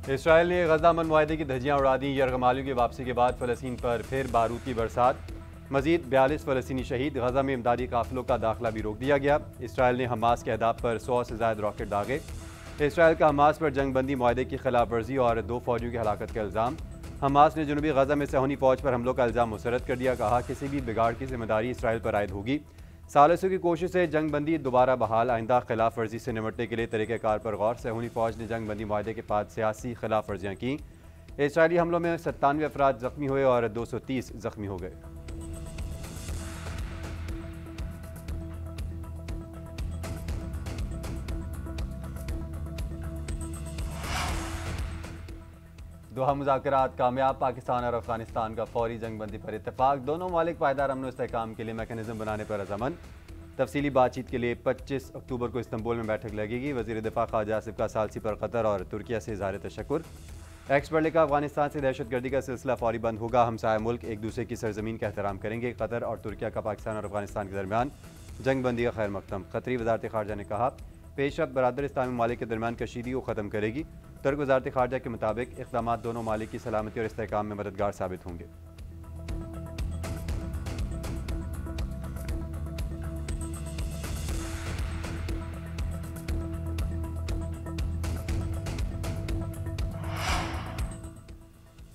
Israel ने गजा अमन मुआहदे की धज्जियां उड़ा दी। यरगमालियों की वापसी के बाद फ़लस्तीन पर फिर बारूद की बरसात। मजीद 42 फ़लस्तीनी शहीद। गजा में इमदादी काफिलों का दाखिला भी रोक दिया गया। इसराइल ने हमास के अहदाफ पर 100 से ज़ायद रॉकेट दागे। इसराइल का हमास पर जंग बंदी मुआहदे की खिलाफ वर्जी और 2 फौजियों की हलाकत का इल्ज़ाम। हमास ने जनूबी गजा में सहूनी फ़ौज पर हमलों का इल्ज़ाम मुस्तरद कर दिया। कहा किसी भी बिगाड़ की जिम्मेदारी इसराइल पर आयद होगी। सालसों की कोशिश से जंग बंदी दोबारा बहाल। आइंदा खिलाफ वर्जी से निमटने के लिए तरीक़ेकार पर गौर। सहूनी फ़ौज ने जंग बंदी मुआहदे के बाद सियासी खिलाफ वर्जियाँ की। इसराइली हमलों में 97 अफराद जख्मी हुए और 230 जख्मी हो गए। दोहा मुज़ाकरात कामयाब। पाकिस्तान और अफगानिस्तान का फौरी जंग बंदी पर इत्तेफाक। दोनों मालिक पायदार अमन इस्तेहकाम के लिए मैकेनिज्म बनाने पर रजामंद। तफसीली बातचीत के लिए 25 अक्टूबर को इस्तंबुल में बैठक लगेगी। वज़ीर दिफा ख्वाजा आसिफ का सालसी पर कतर और तुर्किया से इज़हार तशक्कुर। एक्स पर लिखा अफगानिस्तान से दहशतगर्दी का सिलसिला फौरी बंद होगा। हमसाया मुल्क एक दूसरे की सरजमीन का एहतराम करेंगे। कतर और तुर्किया का पाकिस्तान और अफगानिस्तान के दरमियान जंग बंदी का खैर मकदम। कतरी वज़ारत ख़ारजा ने कहा पेशरफ बरादर इस्लामी ममालिक के दरमियान कशीदगी को ख़त्म करेगी। तुर्क वज़ारत ख़ारजा के मुताबिक इक़दामात दोनों मालिक की सलामती और इस्तेहकाम में मददगार साबित होंगे।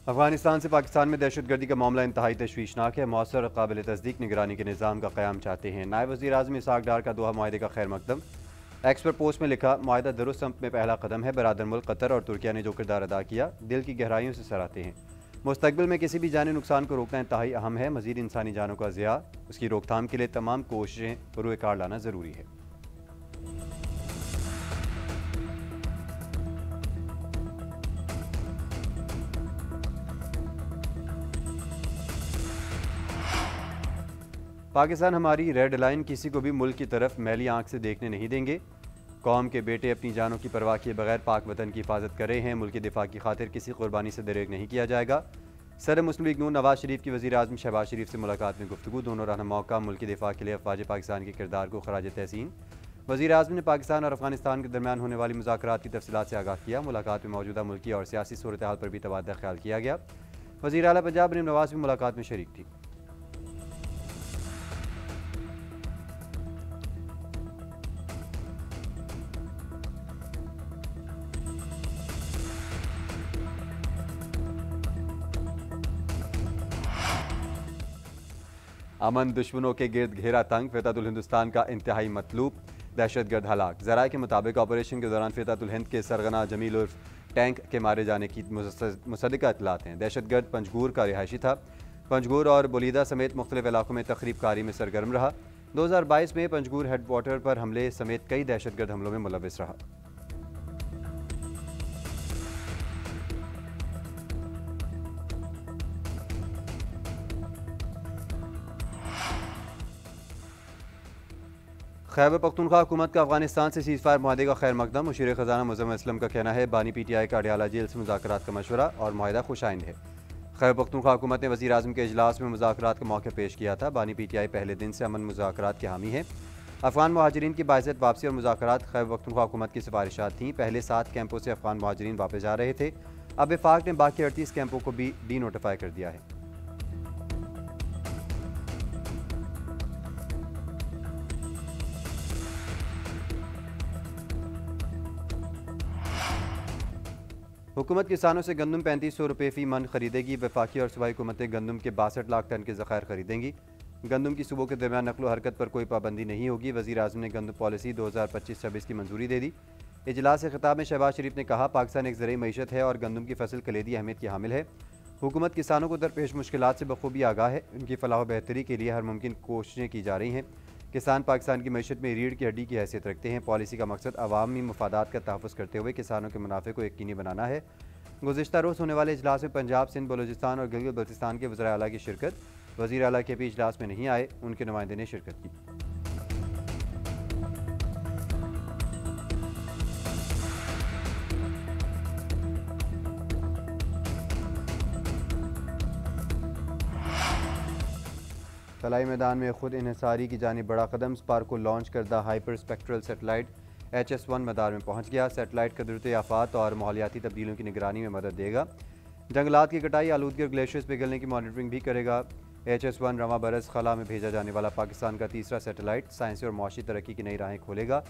अफगानिस्तान से पाकिस्तान में दहशतगर्दी का मामला इंतहाई तशवीशनाक है। मौसर काबिल तस्दीक निगरानी के निज़ाम का क़याम चाहते हैं। नायब वज़ीर आज़म इसहाक़ डार का दोहा मुआहदे का खैर मकदम। एक्स पर पोस्ट में लिखा मुआहदा दुरुस्त सम्त में पहला कदम है। बरादर मुल्क कतर और तुर्किया ने जो किरदार अदा किया दिल की गहराइयों से सराहते हैं। मुस्तक़बिल में किसी भी जानी नुकसान को रोकना इंतहाई अहम है। मज़ीद इंसानी जानों का ज़िया उसकी रोकथाम के लिए तमाम कोशिशें रूए कार लाना ज़रूरी है। पाकिस्तान हमारी रेड लाइन, किसी को भी मुल्क की तरफ मैली आंख से देखने नहीं देंगे। कौम के बेटे अपनी जानों की परवाह किए बगैर पाक वतन की हिफाजत कर रहे हैं। मुल्क की दिफा की खातिर किसी कुर्बानी से दरेग नहीं किया जाएगा। सदर मुस्लिम लीग नून नवाज शरीफ की वज़ीर आज़म शहबाज शरीफ से मुलाकात में गुफ्तगू। दोनों रहनुमाओं का मुल्क की दिफा के लिए अफवाज पाकिस्तान के किरदार को खराज तहसीन। वज़ीर आज़म ने पाकिस्तान और अफगानिस्तान के दरमियान होने वाली मुज़ाकरात की तफसीलात से आगाह किया। मुलाकात में मौजूदा मुल्की और सियासी सूरत हाल पर भी तबादला ख्याल किया गया। वज़ीर आला पंजाब मरीम नवाज भी मुलाकात में शरीक थी। अमन दुश्मनों के गिर्द घेरा तंग। फ़ितातुल हिंदुस्तान का इंतहाई मतलूब। दहशतगर्द हलाक। ज़राए के मुताबिक ऑपरेशन के दौरान फ़ितातुल हिंद के सरगना जमील उर्फ टैंक के मारे जाने की मुसद्दिका इतलात हैं। दहशतगर्द पंजगूर का रिहायशी था। पंजगूर और बुलीदा समेत मुख्तलिफ इलाकों में तखरीब कारी में सरगर्म रहा। 2022 में पंजगूर हेडक्वार्टर पर हमले समेत कई दहशतगर्द हमलों में मुलविस रहा। खैबर पख्तूनख्वा हुकूमत का अफगानिस्तान से सीज़फायर मुआहदे का खैर मकदम। मुशीर ख़जाना मुअज़्ज़म असलम का कहना है बानी PTI का अडियाला जेल से मुज़ाकरात का मशवरा और मुआहदा खुशाइंद है। खैबर पख्तूनख्वा हुकूमत ने वज़ीर आज़म के इजलास में मुज़ाकरात का मौक़िफ़ पेश किया था। बानी PTI पहले दिन से अमन मुज़ाकरात के हामी है। अफ़गान मुहाजिरीन की बाइज़्ज़त वापसी और मुज़ाकरात खैबर पख्तूनख्वा हुकूमत की सिफारिशात थीं। पहले 7 कैंपों से अफ़गान मुहाजिरीन वापस जा रहे थे। अब वफाक ने बाकी 38 कैंपों को भी डी नोटिफाई कर दिया है। हुकूमत किसानों से गंदम 3500 रुपये फ़ी मन खरीदेगी। वफाकी और सूबाई हुकूमतें गंदम के 62 लाख टन के ज़ख़ायर खरीदेंगी। गंदम की सूबों के दरमियान नकलो हरकत पर कोई पाबंदी नहीं होगी। वज़ीर आज़म ने गंदम पॉलिसी 2025-26 की मंजूरी दे दी। इजलास से खिताब में शहबाज शरीफ ने कहा पाकिस्तान एक ज़रूरी मईशत है और गंदम की फसल कलीदी अहमियत की हामिल है। हुकूमत किसानों को दरपेश मुश्किलात से बखूबी आगाह है। उनकी फलाह बेहतरी के लिए हर मुमकिन कोशिशें की जा रही हैं। किसान पाकिस्तान की मईशत में रीढ़ की हड्डी की हैसियत रखते हैं। पॉलिसी का मकसद अवामी मफादात का तहफ़्फ़ुज़ करते हुए किसानों के मुनाफे को यकीनी बनाना है। गुज़िश्ता रोज़ होने वाले इजलास में पंजाब, सिंध, बलूचिस्तान और गिलगित बल्तिस्तान के वज़ीर आला की शिरकत। वज़ीर आला के भी इजलास में नहीं आए, उनके नुमाइंदे ने शिरकत की। खलाई मैदान में खुद इन्हिसारी की जानिब बड़ा कदम। स्पार्क को लॉन्च करदा हाइपर स्पेक्ट्रल सेटेलाइट HS-1 मदार में पहुँच गया। सेटेलाइट कुदरती आफात और माहौलियाती तब्दीलियों की निगरानी में मदद देगा। जंगलात की कटाई, आलूदगी और ग्लेशियर्स पिघलने की मॉनिटरिंग भी करेगा। HS-1 रवां बरस खला में भेजा जाने वाला पाकिस्तान का तीसरा सेटेलाइट साइंसी और मुआशी तरक्की की नई राहें खोलेगा।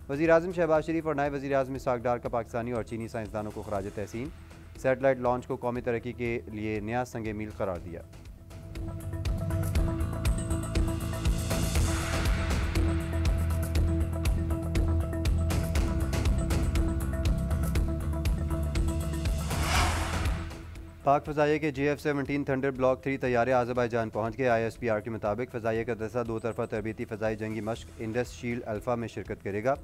वज़ीर-ए-आज़म शहबाज शरीफ और नायब वज़ीर-ए-आज़म इसहाक डार का पाकिस्तानी और चीनी साइंसदानों को खराज तहसीन। सेटेलाइट लॉन्च को कौमी तरक्की के लिए नया संग मील करार दिया। पाक फ़ज़ाइया के JF-17 थंडर ब्लॉक 3 तैयारे आज़रबाईजान पहुँच गए। ISPR के मुताबिक फ़ज़ाइया का दस्ता 2 तरफ़ा तरबीती फ़ज़ाई जंगी मश्क इंडस शील्ड अल्फ़ा में शिरकत करेगा।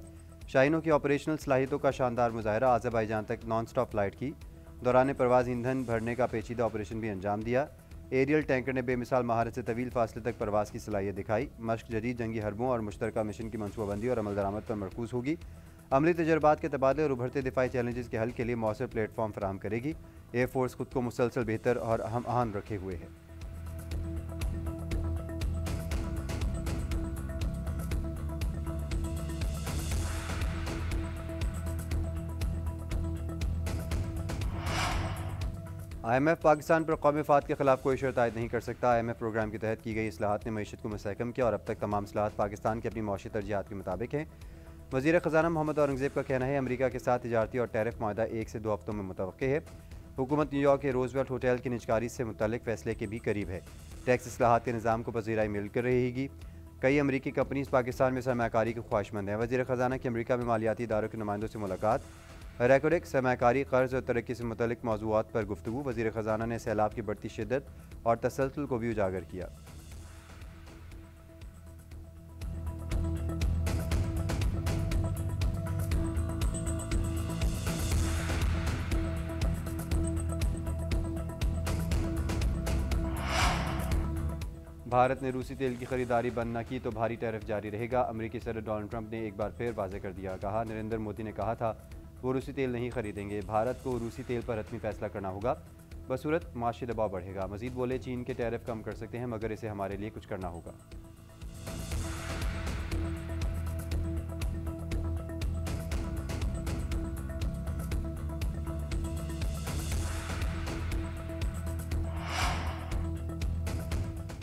शाहीनों की ऑपरेशनल सलाहियतों का शानदार मुज़ाहरा, आज़रबाईजान तक नॉन स्टॉप फ़्लाइट की। दौरान परवाज़ ईंधन भरने का पेचीदा ऑपरेशन भी अंजाम दिया। एरियल टैंकर ने बेमिसाल महारत से तवील फासले तक परवाज़ की सलाहियत दिखाई। मश्क जदीद जंगी हरबों और मुश्तरका मिशन की मनसूबाबंदी और अमल दरामद पर मरकूज़ होगी। अमली तजर्बात के तबादले और उभरते दिफाई चैलेंजेस के हल के लिए मौसर प्लेटफॉर्म फराहम करेगी। एयरफोर्स खुद को मुसलसल बेहतर और हम आहन रखे हुए है। IMF पाकिस्तान पर कौमी फ़ाद के खिलाफ कोई शर्त आयद नहीं कर सकता। IMF प्रोग्राम के तहत की गई इस्लाहात ने मईशत को मुस्तहकम किया और अब तक तमाम इस्लाहात पाकिस्तान की अपनी मौशी तरजीहात के मुताबिक हैं। वज़ीर ख़जाना मोहम्मद औरंगज़ेब का कहना है अमरीका के साथ तिजारती और टैरिफ मुआहदा 1 से 2 हफ्तों में मुतवक्के है। हुकूमत न्यूयॉर्क के रोजवेल्ट होटल की निजकारी से मुतल्लिक फैसले के भी करीब है। टैक्स इस्लाहात के निज़ाम को पजीराई मिलकर रहेगी। कई अमरीकी कंपनीज पाकिस्तान में सरमाकारी की ख्वाहिशमंद हैं। वज़ीर ख़जाना की अमरीका में मालियाती इदारों के नुमाइंदों से मुलाकात, रेकोडेक, सरमाकारी, कर्ज और तरक्की से मुतल्लिक मौज़ूआत पर गुफ्तगू। वज़ीर ख़जाना ने सैलाब की बढ़ती शिद्दत और तसलसल को भी उजागर किया। भारत ने रूसी तेल की खरीदारी बंद न की तो भारी टैरिफ जारी रहेगा। अमेरिकी सदर डोनाल्ड ट्रंप ने एक बार फिर वाज़ेह कर दिया। कहा, नरेंद्र मोदी ने कहा था वो रूसी तेल नहीं खरीदेंगे। भारत को रूसी तेल पर हतमी फैसला करना होगा, बसूरत माशी दबाव बढ़ेगा। मजीद बोले, चीन के टैरिफ कम कर सकते हैं मगर इसे हमारे लिए कुछ करना होगा।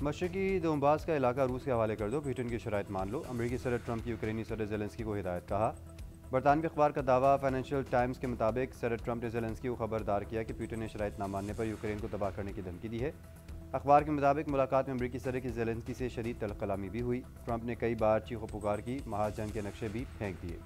मशरकी दोनबास का इलाका रूस के हवाले कर दो, ब्रिटेन की शराइत मान लो। अमरीकी सदर ट्रंप की यूक्रेनी सदर ज़ेलेंस्की को हिदायत। कहा, बरतानवी अखबार का दावा, फाइनेंशियल टाइम्स के मुताबिक सदर ट्रंप ने ज़ेलेंस्की को खबरदार किया कि पुतिन ने शराइत न मानने पर यूक्रेन को तबाह करने की धमकी दी है। अखबार के मुताबिक मुलाकात में अमरीकी सदर की ज़ेलेंस्की से शदीद तलख कलामी भी हुई। ट्रंप ने कई बार चीखो पुकार की, महाज जंग के नक्शे भी फेंक दिए।